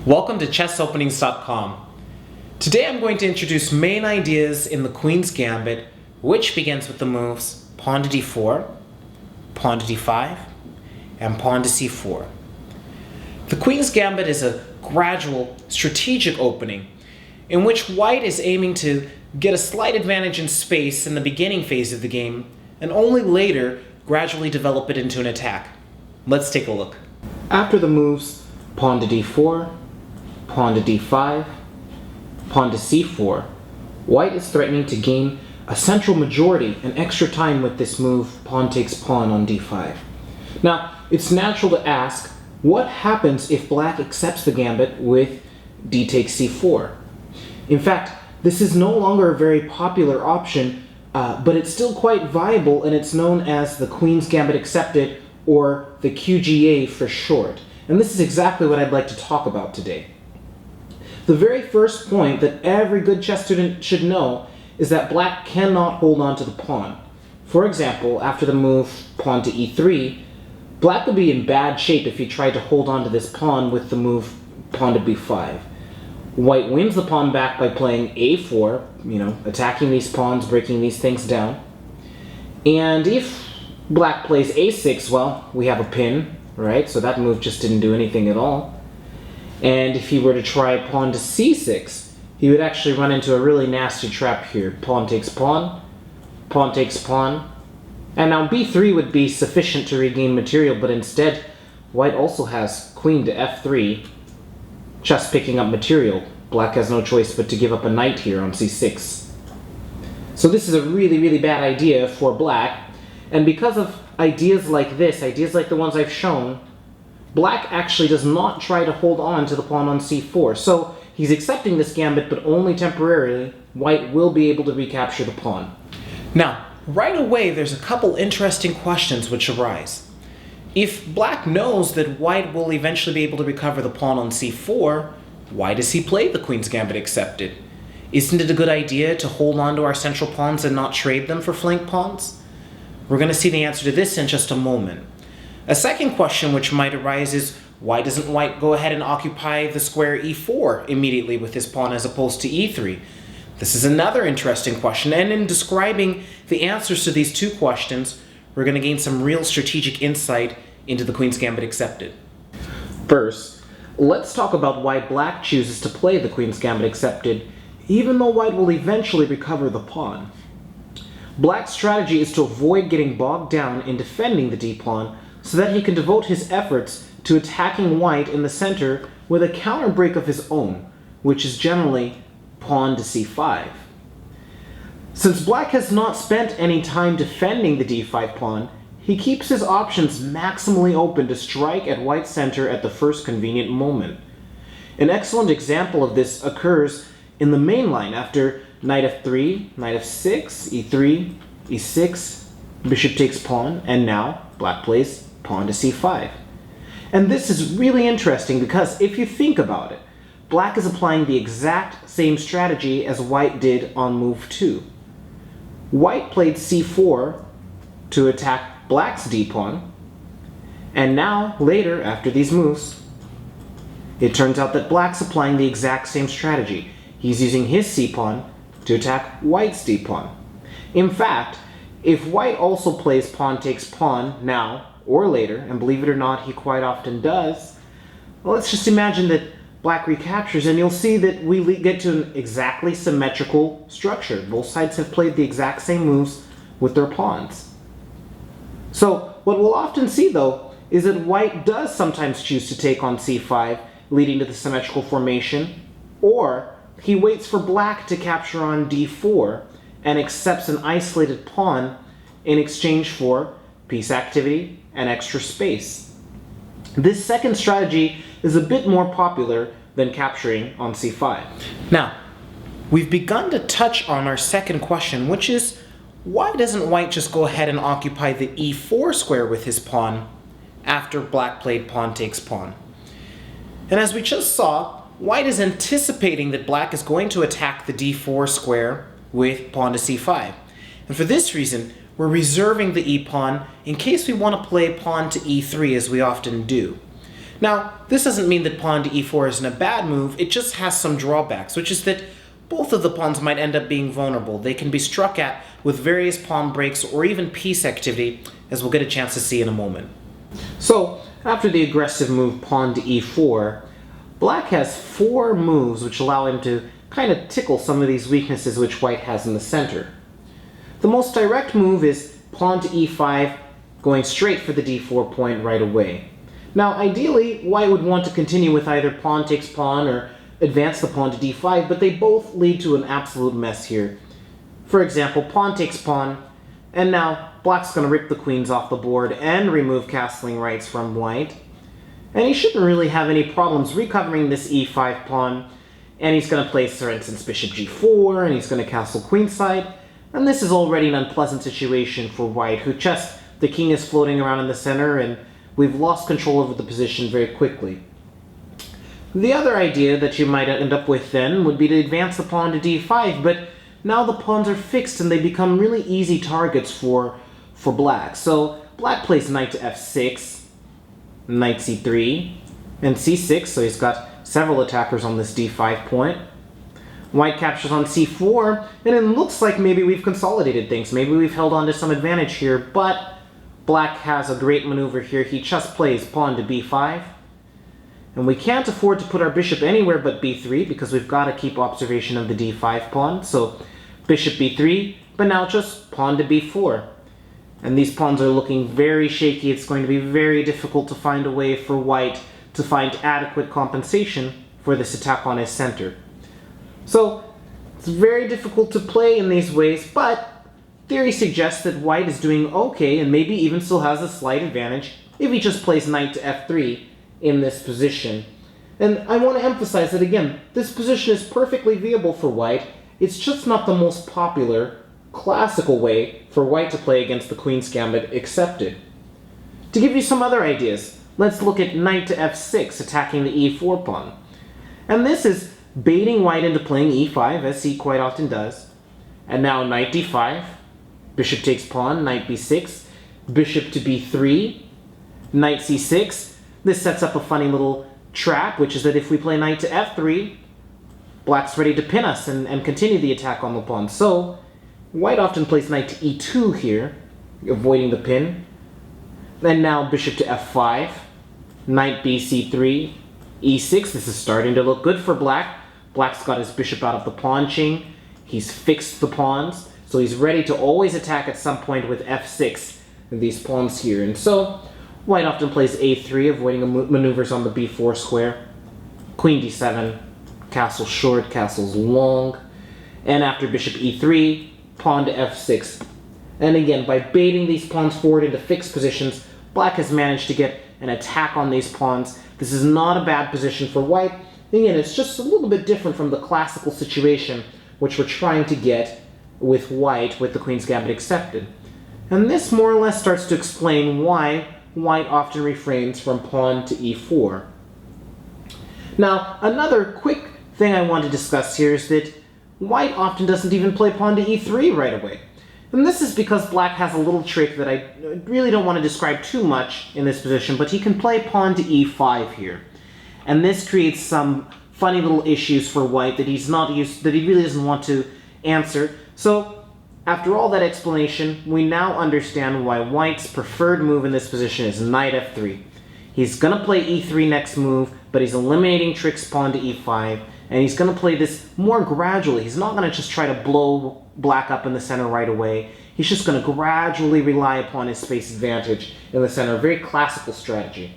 Welcome to chessopenings.com. Today I'm going to introduce main ideas in the Queen's Gambit, which begins with the moves pawn to d4, pawn to d5, and pawn to c4. The Queen's Gambit is a gradual, strategic opening in which white is aiming to get a slight advantage in space in the beginning phase of the game, and only later gradually develop it into an attack. Let's take a look. After the moves pawn to d4, pawn to d5, pawn to c4, white is threatening to gain a central majority and extra time with this move pawn takes pawn on d5. Now, it's natural to ask, what happens if black accepts the gambit with d takes c4? In fact, this is no longer a very popular option, but it's still quite viable, and it's known as the Queen's Gambit Accepted, or the QGA for short. And this is exactly what I'd like to talk about today. The very first point that every good chess student should know is that black cannot hold on to the pawn. For example, after the move pawn to e3, black would be in bad shape if he tried to hold on to this pawn with the move pawn to b5. White wins the pawn back by playing a4, attacking these pawns, breaking these things down. And if black plays a6, well, we have a pin, right? So that move just didn't do anything at all. And if he were to try pawn to c6, he would actually run into a really nasty trap here. Pawn takes pawn, pawn takes pawn. And now b3 would be sufficient to regain material, but instead, white also has queen to f3, just picking up material. Black has no choice but to give up a knight here on c6. So this is a really, really bad idea for black. And because of ideas like this, ideas like the ones I've shown, black actually does not try to hold on to the pawn on c4. So he's accepting this gambit, but only temporarily. White will be able to recapture the pawn. Now, right away, there's a couple interesting questions which arise. If black knows that white will eventually be able to recover the pawn on c4, why does he play the Queen's Gambit Accepted? Isn't it a good idea to hold on to our central pawns and not trade them for flank pawns? We're going to see the answer to this in just a moment. A second question which might arise is, why doesn't white go ahead and occupy the square e4 immediately with his pawn as opposed to e3? This is another interesting question, and in describing the answers to these two questions, we're going to gain some real strategic insight into the Queen's Gambit Accepted. First, let's talk about why black chooses to play the Queen's Gambit Accepted, even though white will eventually recover the pawn. Black's strategy is to avoid getting bogged down in defending the d-pawn so that he can devote his efforts to attacking white in the center with a counter break of his own, which is generally pawn to c5. Since black has not spent any time defending the d5 pawn, he keeps his options maximally open to strike at white's center at the first convenient moment. An excellent example of this occurs in the main line after knight f3, knight f6, e3, e6, bishop takes pawn, and now black plays pawn to c5. And this is really interesting because if you think about it, black is applying the exact same strategy as white did on move 2. White played c4 to attack black's d-pawn, and now, later, after these moves, it turns out that black's applying the exact same strategy. He's using his c-pawn to attack white's d-pawn. In fact, if white also plays pawn takes pawn now or later, and believe it or not, he quite often does, well, let's just imagine that black recaptures, and you'll see that we get to an exactly symmetrical structure. Both sides have played the exact same moves with their pawns. So what we'll often see, though, is that white does sometimes choose to take on c5, leading to the symmetrical formation, or he waits for black to capture on d4 and accepts an isolated pawn in exchange for piece activity and extra space. This second strategy is a bit more popular than capturing on c5. Now, we've begun to touch on our second question, which is, why doesn't white just go ahead and occupy the e4 square with his pawn after black played pawn takes pawn? And as we just saw, white is anticipating that black is going to attack the d4 square with pawn to c5. And for this reason, we're reserving the e-pawn in case we want to play pawn to e3, as we often do. Now, this doesn't mean that pawn to e4 isn't a bad move, it just has some drawbacks, which is that both of the pawns might end up being vulnerable. They can be struck at with various pawn breaks or even piece activity, as we'll get a chance to see in a moment. So, after the aggressive move pawn to e4, Black has 4 moves which allow him to kind of tickle some of these weaknesses which White has in the center. The most direct move is pawn to e5, going straight for the d4 point right away. Now, ideally, White would want to continue with either pawn takes pawn or advance the pawn to d5, but they both lead to an absolute mess here. For example, pawn takes pawn, and now Black's going to rip the queens off the board and remove castling rights from White. And he shouldn't really have any problems recovering this e5 pawn, and he's going to play, for instance, bishop g4, and he's going to castle queenside, and this is already an unpleasant situation for White, who just, the king is floating around in the center, and we've lost control over the position very quickly. The other idea that you might end up with then would be to advance the pawn to d5, but now the pawns are fixed and they become really easy targets for Black. So Black plays knight to f6, knight c3, and c6, so he's got several attackers on this d5 point. White captures on c4, and it looks like maybe we've consolidated things. Maybe we've held on to some advantage here, but Black has a great maneuver here. He just plays pawn to b5. And we can't afford to put our bishop anywhere but b3 because we've got to keep observation of the d5 pawn. So bishop b3, but now just pawn to b4. And these pawns are looking very shaky. It's going to be very difficult to find a way for White to find adequate compensation for this attack on his center. So it's very difficult to play in these ways, but theory suggests that White is doing okay and maybe even still has a slight advantage if he just plays knight to f3 in this position. And I want to emphasize that again, this position is perfectly viable for White. It's just not the most popular, classical way for White to play against the Queen's Gambit accepted. To give you some other ideas, let's look at knight to f6 attacking the e4 pawn. And this is baiting White into playing e5, as he quite often does. And now knight d5, bishop takes pawn, knight b6, bishop to b3, knight c6. This sets up a funny little trap, which is that if we play knight to f3, Black's ready to pin us and continue the attack on the pawn. So White often plays knight to e2 here, avoiding the pin. Then now bishop to f5, knight bc3, e6. This is starting to look good for Black. Black's got his bishop out of the pawn chain. He's fixed the pawns, so he's ready to always attack at some point with f6, these pawns here. And so White often plays a3, avoiding maneuvers on the b4 square. Queen d7, castle short, castle's long. And after bishop e3, pawn to f6. And again, by baiting these pawns forward into fixed positions, Black has managed to get an attack on these pawns. This is not a bad position for White. Again, it's just a little bit different from the classical situation which we're trying to get with White with the Queen's Gambit accepted. And this more or less starts to explain why White often refrains from pawn to e4. Now, another quick thing I want to discuss here is that White often doesn't even play pawn to e3 right away. And this is because Black has a little trick that I really don't want to describe too much in this position, but he can play pawn to e5 here. And this creates some funny little issues for White that that he really doesn't want to answer. So after all that explanation, we now understand why White's preferred move in this position is knight f3. He's going to play e3 next move, but he's eliminating tricks pawn to e5, and he's going to play this more gradually. He's not going to just try to blow Black up in the center right away. He's just going to gradually rely upon his space advantage in the center, a very classical strategy.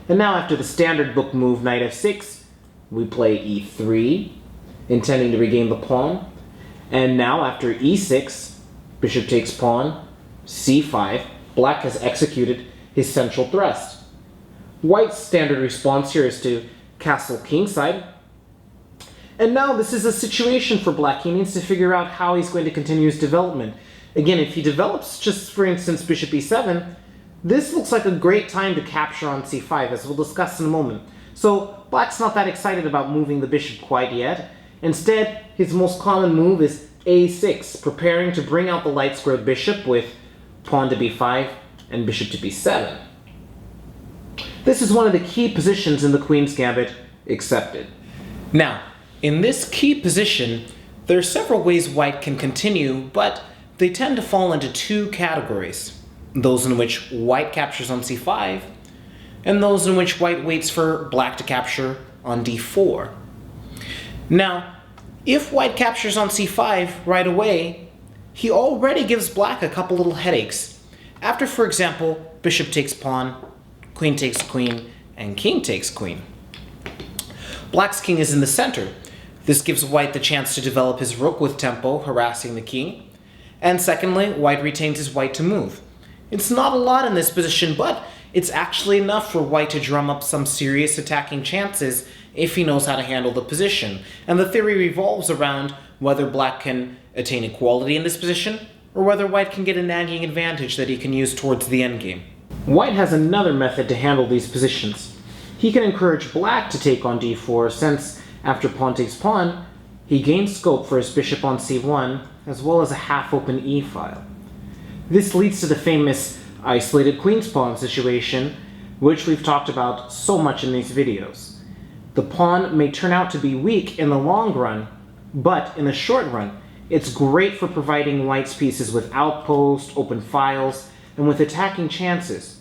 And now after the standard book move knight f6, we play e3, intending to regain the pawn. And now after e6, bishop takes pawn, c5, Black has executed his central thrust. White's standard response here is to castle kingside. And now this is a situation for Black. He needs to figure out how he's going to continue his development. Again, if he develops just, for instance, bishop e7, this looks like a great time to capture on c5, as we'll discuss in a moment. So Black's not that excited about moving the bishop quite yet. Instead, his most common move is a6, preparing to bring out the light squared bishop with pawn to b5 and bishop to b7. This is one of the key positions in the Queen's Gambit accepted. Now, in this key position, there are several ways white can continue, but they tend to fall into two categories. Those in which white captures on c5, and those in which white waits for black to capture on d4. Now, if white captures on c5 right away, he already gives black a couple little headaches. After, for example, bishop takes pawn, queen takes queen, and king takes queen. Black's king is in the center. This gives white the chance to develop his rook with tempo, harassing the king. And secondly, white retains his white to move. It's not a lot in this position, but it's actually enough for white to drum up some serious attacking chances if he knows how to handle the position. And the theory revolves around whether black can attain equality in this position, or whether white can get a nagging advantage that he can use towards the endgame. White has another method to handle these positions. He can encourage black to take on d4, since after pawn takes pawn, he gains scope for his bishop on c1, as well as a half-open e-file. This leads to the famous isolated queen's pawn situation, which we've talked about so much in these videos. The pawn may turn out to be weak in the long run, but in the short run, it's great for providing white's pieces with outposts, open files, and with attacking chances.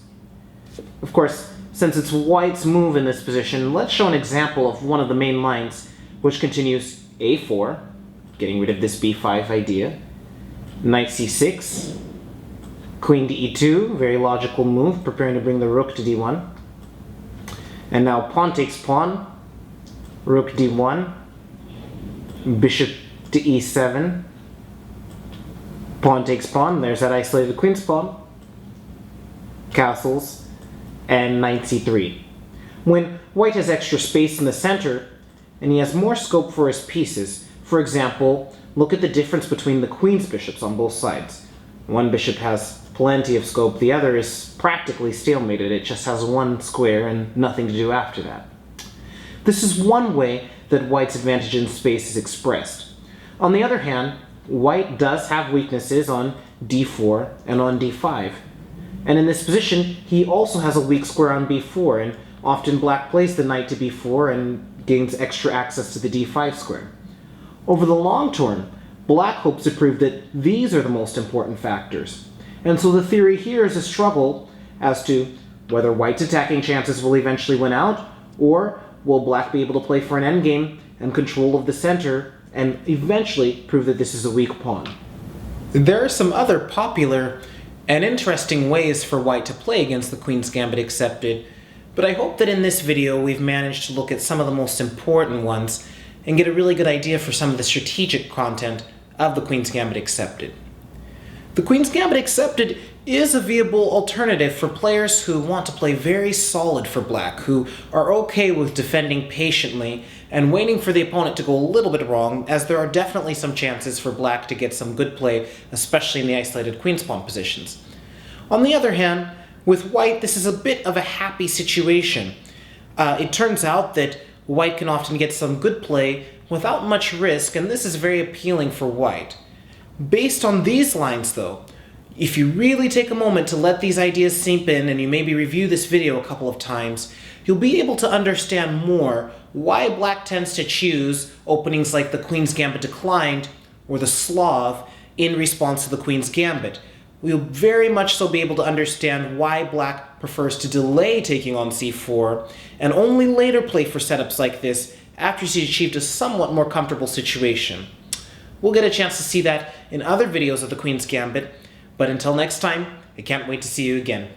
Of course, since it's white's move in this position, let's show an example of one of the main lines, which continues a4, getting rid of this b5 idea, knight c6, queen to e2, very logical move, preparing to bring the rook to d1. And now pawn takes pawn, rook d1, bishop to e7, pawn takes pawn, there's that isolated queen's pawn, castles, and knight c3. When white has extra space in the center, and he has more scope for his pieces, for example, look at the difference between the queen's bishops on both sides. One bishop has plenty of scope, the other is practically stalemated, it just has one square and nothing to do after that. This is one way that white's advantage in space is expressed. On the other hand, white does have weaknesses on d4 and on d5. And in this position, he also has a weak square on b4, and often black plays the knight to b4 and gains extra access to the d5 square. Over the long term, black hopes to prove that these are the most important factors. And so the theory here is a struggle as to whether white's attacking chances will eventually win out, or will black be able to play for an endgame and control of the center and eventually prove that this is a weak pawn. There are some other popular and interesting ways for white to play against the Queen's Gambit accepted, but I hope that in this video we've managed to look at some of the most important ones and get a really good idea for some of the strategic content of the Queen's Gambit accepted. The Queen's Gambit accepted is a viable alternative for players who want to play very solid for black, who are okay with defending patiently and waiting for the opponent to go a little bit wrong, as there are definitely some chances for black to get some good play, especially in the isolated queen's pawn positions. On the other hand, with white, this is a bit of a happy situation. It turns out that white can often get some good play without much risk, and this is very appealing for white. Based on these lines, though, if you really take a moment to let these ideas sink in and you maybe review this video a couple of times, you'll be able to understand more why black tends to choose openings like the Queen's Gambit declined or the Slav in response to the Queen's Gambit. We'll very much so be able to understand why black prefers to delay taking on c4 and only later play for setups like this after he's achieved a somewhat more comfortable situation. We'll get a chance to see that in other videos of the Queen's Gambit, but until next time, I can't wait to see you again.